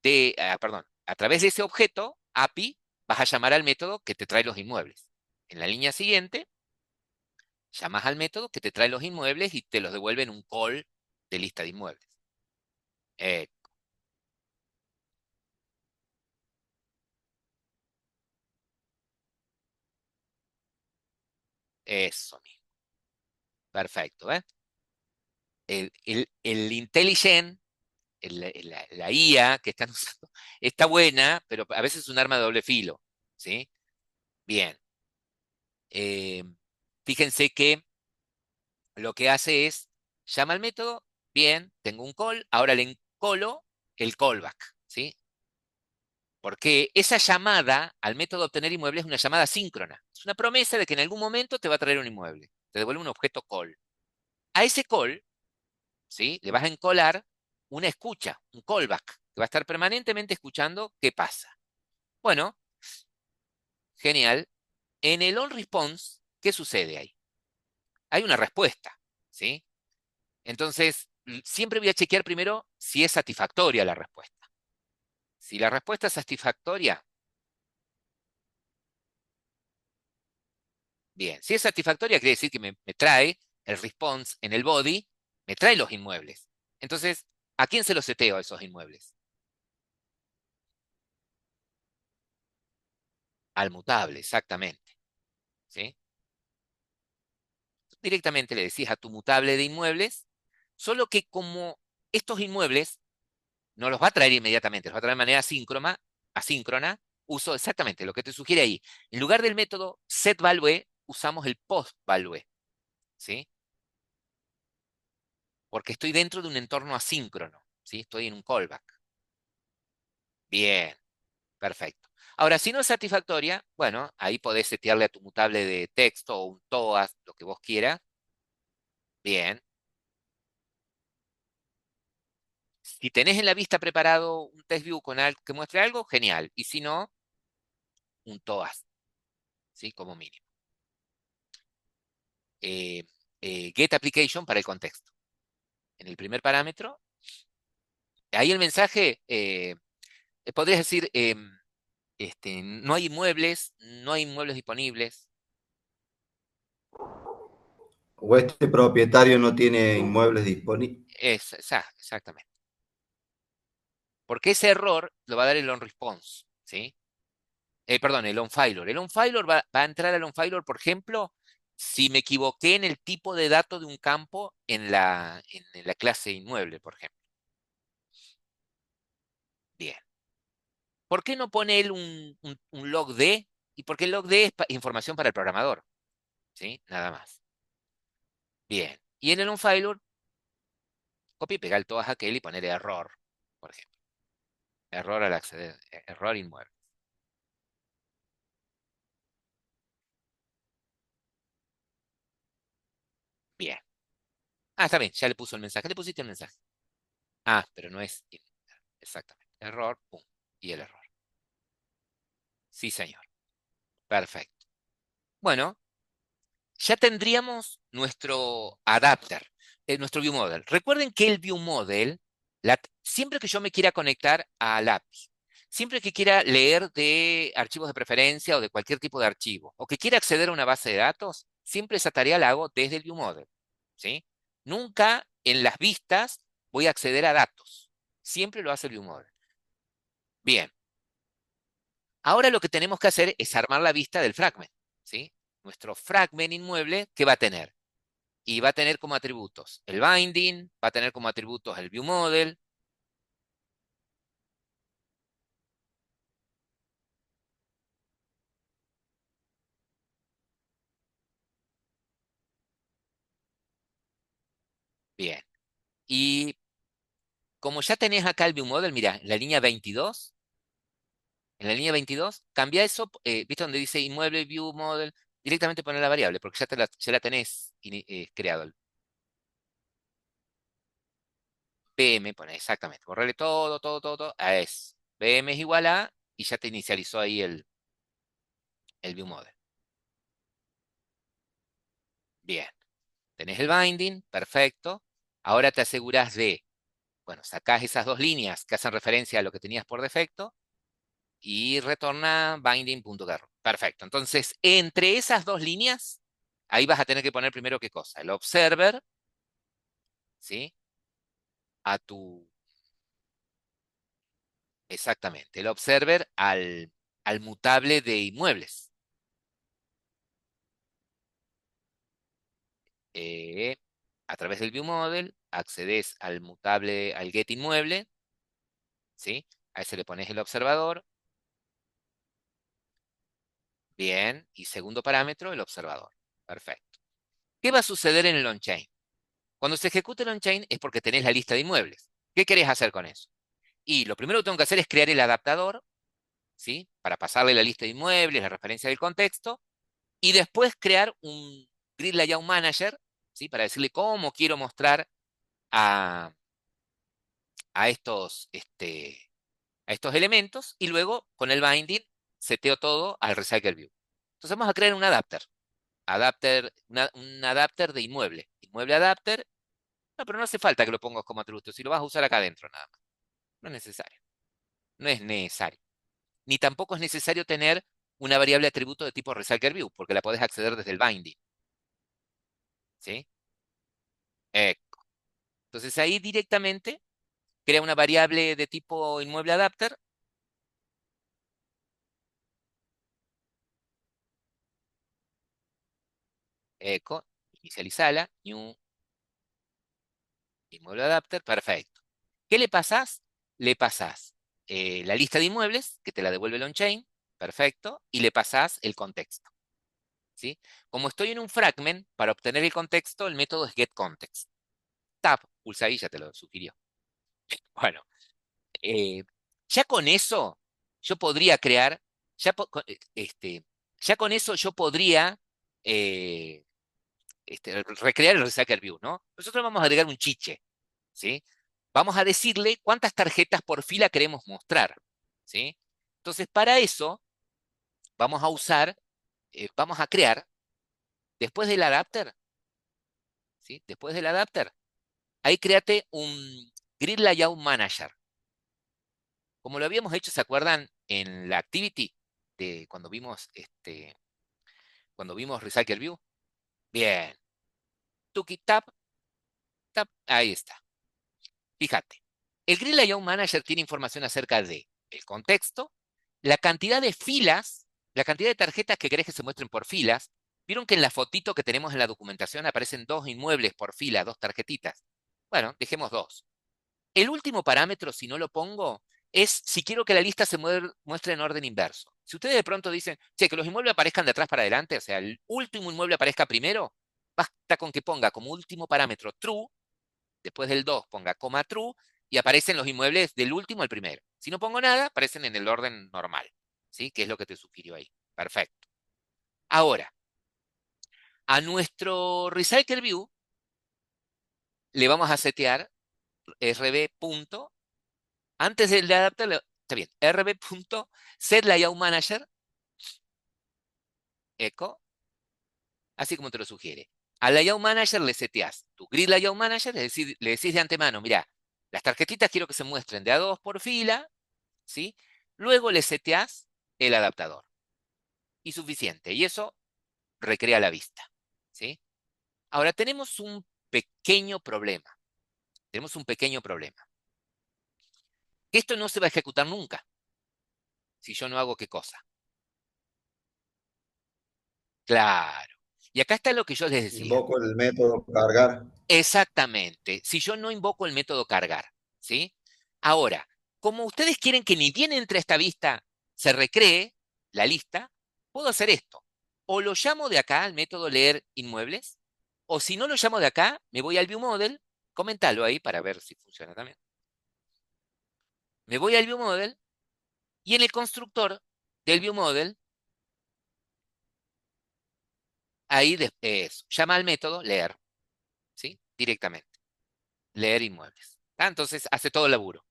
perdón, a través de ese objeto, API, vas a llamar al método que te trae los inmuebles. En la línea siguiente, llamas al método que te trae los inmuebles y te los devuelve en un call de lista de inmuebles. Eh, eso mismo. Perfecto, ¿eh? El IntelliGen, la IA que están usando, está buena, pero a veces es un arma de doble filo, ¿sí? Bien. Eh, fíjense que lo que hace es, llama al método, bien, tengo un call, ahora le encolo el callback, ¿sí? Porque esa llamada al método obtener inmueble es una llamada síncrona. Es una promesa de que en algún momento te va a traer un inmueble. Te devuelve un objeto call. A ese call, ¿sí? Le vas a encolar una escucha, un callback, que va a estar permanentemente escuchando qué pasa. Bueno, genial. En el onResponse, ¿qué sucede ahí? Hay una respuesta, ¿sí? Entonces, siempre voy a chequear primero si es satisfactoria la respuesta. Si la respuesta es satisfactoria, bien. Si es satisfactoria, quiere decir que me trae el response en el body, me trae los inmuebles. Entonces, ¿a quién se los seteo esos inmuebles? Al mutable, exactamente. ¿Sí? Directamente le decís a tu mutable de inmuebles, solo que como estos inmuebles no los va a traer inmediatamente, los va a traer de manera asíncrona, uso exactamente lo que te sugiere ahí. En lugar del método setValue, usamos el postValue, ¿sí? Porque estoy dentro de un entorno asíncrono, ¿sí? Estoy en un callback. Bien, perfecto. Ahora, si no es satisfactoria, bueno, ahí podés setearle a tu mutable de texto o un TOAS, lo que vos quieras. Bien. Si tenés en la vista preparado un test view con algo que muestre algo, genial. Y si no, un TOAS, ¿sí? Como mínimo. Eh, get application para el contexto. En el primer parámetro, ahí el mensaje, podrías decir, no hay inmuebles, no hay inmuebles disponibles. O este propietario no tiene inmuebles disponibles. Exactamente. Porque ese error lo va a dar el onResponse, ¿sí? Perdón, el onFailure. El onFailure va a entrar al onFailure, por ejemplo, si me equivoqué en el tipo de dato de un campo en la clase inmueble, por ejemplo. ¿Por qué no pone él un log D? Y porque el log D es información para el programador, ¿sí? Nada más. Bien. Y en el onFailure, copia y pegar todas aquel y poner error, por ejemplo. Error al acceder, error inmueble. Bien. Ah, está bien, ya le puso el mensaje. Le pusiste el mensaje. Ah, pero no es. Exactamente. Error, pum. Y el error. Sí, señor. Perfecto. Bueno, ya tendríamos nuestro adapter, nuestro view model. Recuerden que el view model, siempre que yo me quiera conectar al API, siempre que quiera leer de archivos de preferencia o de cualquier tipo de archivo, o que quiera acceder a una base de datos, siempre esa tarea la hago desde el view model, ¿sí? Nunca en las vistas voy a acceder a datos. Siempre lo hace el view model. Bien. Ahora lo que tenemos que hacer es armar la vista del fragment, ¿sí? Nuestro fragment inmueble, ¿qué va a tener? Y va a tener como atributos el binding, va a tener como atributos el view model. Bien. Y como ya tenés acá el view model, mira, en la línea 22, cambia eso, ¿viste donde dice inmueble view model? Directamente poner la variable, porque ya la tenés creado. El PM, pone exactamente, borrarle todo, todo, todo, todo, a eso. PM es igual a, y ya te inicializó ahí el view model. Bien. Tenés el binding, perfecto. Ahora te aseguras de, bueno, sacás esas dos líneas que hacen referencia a lo que tenías por defecto y retorna binding.get. Perfecto. Entonces, entre esas dos líneas, ahí vas a tener que poner primero qué cosa. El observer, ¿sí? A tu, exactamente, el observer al mutable de inmuebles. Eh, a través del view model, accedes al mutable, al get inmueble, ¿sí? A ese le pones el observador. Bien. Y segundo parámetro, el observador. Perfecto. ¿Qué va a suceder en el on-chain? Cuando se ejecute el on-chain es porque tenés la lista de inmuebles. ¿Qué querés hacer con eso? Y lo primero que tengo que hacer es crear el adaptador, ¿sí? Para pasarle la lista de inmuebles, la referencia del contexto, y después crear un Grid Layout Manager, ¿sí? Para decirle cómo quiero mostrar a, a estos, a estos elementos, y luego con el binding seteo todo al Recycle View. Entonces vamos a crear un adapter. Un adapter de inmueble. Inmueble adapter. No, pero no hace falta que lo pongas como atributo. Si lo vas a usar acá adentro, nada más. No es necesario. No es necesario. Ni tampoco es necesario tener una variable atributo de tipo recycler porque la podés acceder desde el binding. ¿Sí? Eh, entonces ahí directamente crea una variable de tipo inmueble adapter. Echo, inicializala, new inmueble adapter, perfecto. ¿Qué le pasás? Le pasás la lista de inmuebles, que te la devuelve el on-chain, perfecto, y le pasás el contexto. ¿Sí? Como estoy en un fragment, para obtener el contexto, el método es getContext. Tab, pulsa ahí, ya te lo sugirió. Bueno, eh, ya con eso yo podría crear, ya con eso yo podría eh, recrear el Recycle View, ¿no? Nosotros vamos a agregar un chiche, ¿sí? Vamos a decirle cuántas tarjetas por fila queremos mostrar, ¿sí? Entonces, para eso vamos a usar, vamos a crear, después del adapter, ¿sí? Después del adapter, ahí créate un Grid Layout Manager. Como lo habíamos hecho, ¿se acuerdan? En la activity de cuando vimos Recycle View. Bien. Tuki tap, tap, ahí está. Fíjate. El Grid Layout Manager tiene información acerca de el contexto, la cantidad de filas, la cantidad de tarjetas que querés que se muestren por filas. Vieron que en la fotito que tenemos en la documentación aparecen dos inmuebles por fila, dos tarjetitas. Bueno, dejemos dos. El último parámetro, si no lo pongo, es si quiero que la lista se muestre en orden inverso. Si ustedes de pronto dicen, che, que los inmuebles aparezcan de atrás para adelante, o sea, el último inmueble aparezca primero, basta con que ponga como último parámetro true, después del 2 ponga coma true, y aparecen los inmuebles del último al primero. Si no pongo nada, aparecen en el orden normal, ¿sí? Que es lo que te sugirió ahí. Perfecto. Ahora, a nuestro Recycle View le vamos a setear rb. Antes de adaptarlo, está bien, rb.setLayoutManager, echo, así como te lo sugiere. Al Layout Manager le seteas tu Grid Layout Manager, es decir, le decís de antemano, mira, las tarjetitas quiero que se muestren de a dos por fila, ¿sí? Luego le seteas el adaptador. Y suficiente. Y eso recrea la vista, ¿sí? Ahora tenemos un pequeño problema. Tenemos un pequeño problema. Esto no se va a ejecutar nunca si yo no hago qué cosa. Claro. Y acá está lo que yo les decía. Invoco el método cargar. Exactamente. Si yo no invoco el método cargar, ¿sí? Ahora, como ustedes quieren que ni bien entre esta vista se recree la lista, puedo hacer esto. O lo llamo de acá al método leer inmuebles, o si no lo llamo de acá, me voy al ViewModel, comentalo ahí para ver si funciona también. Me voy al ViewModel y en el constructor del ViewModel, ahí llama al método leer, ¿sí? Directamente. Leer inmuebles. Ah, entonces hace todo el laburo.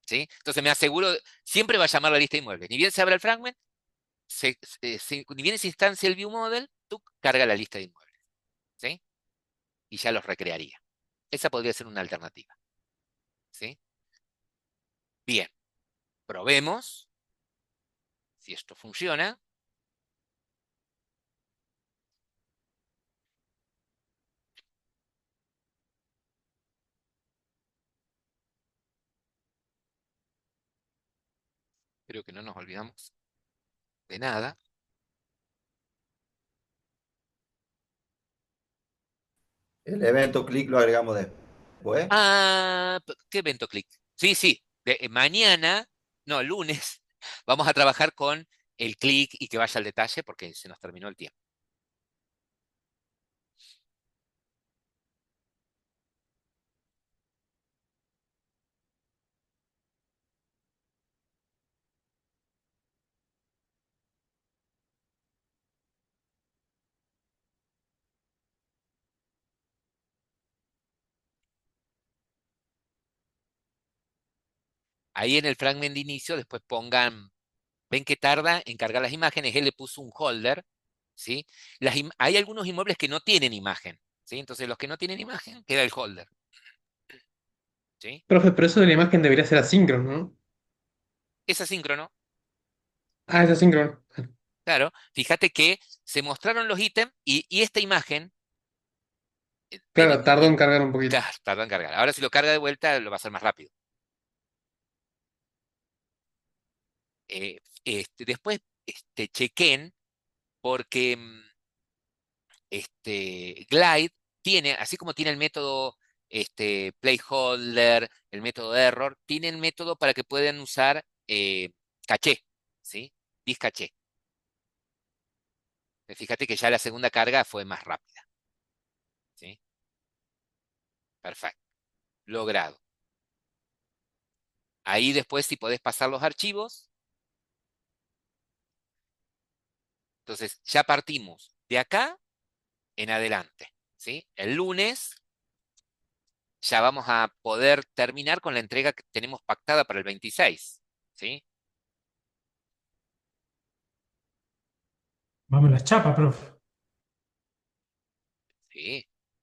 ¿Sí? Entonces me aseguro, siempre va a llamar la lista de inmuebles. Ni bien se abre el fragment, ni bien se instancia el view model, tú carga la lista de inmuebles. ¿Sí? Y ya los recrearía. Esa podría ser una alternativa. ¿Sí? Bien, probemos si esto funciona. Creo que no nos olvidamos de nada. El evento clic lo agregamos después. Ah, ¿qué evento click? Sí, sí. Mañana, no, lunes, vamos a trabajar con el clic y que vaya al detalle porque se nos terminó el tiempo. Ahí en el fragment de inicio, después pongan, ven que tarda en cargar las imágenes, él le puso un holder, ¿sí? Hay algunos inmuebles que no tienen imagen, ¿sí? Entonces los que no tienen imagen, queda el holder, ¿sí? Profe, pero eso de la imagen debería ser asíncrono, ¿no? Es asíncrono, Ah, es asíncrono. claro. Fíjate que se mostraron los ítems y esta imagen Claro, tardó en cargar un poquito. claro, tardó en cargar. Ahora si lo carga de vuelta, lo va a hacer más rápido. Después, chequen, porque Glide tiene, así como tiene el método placeholder, el método error, tiene el método para que puedan usar caché, ¿sí? Disk caché. Fíjate que ya la segunda carga fue más rápida, ¿sí? Perfecto. Logrado. Ahí después si podés pasar los archivos, entonces ya partimos de acá en adelante, ¿sí? El lunes ya vamos a poder terminar con la entrega que tenemos pactada para el 26, ¿sí? Vamos, las chapas, profe.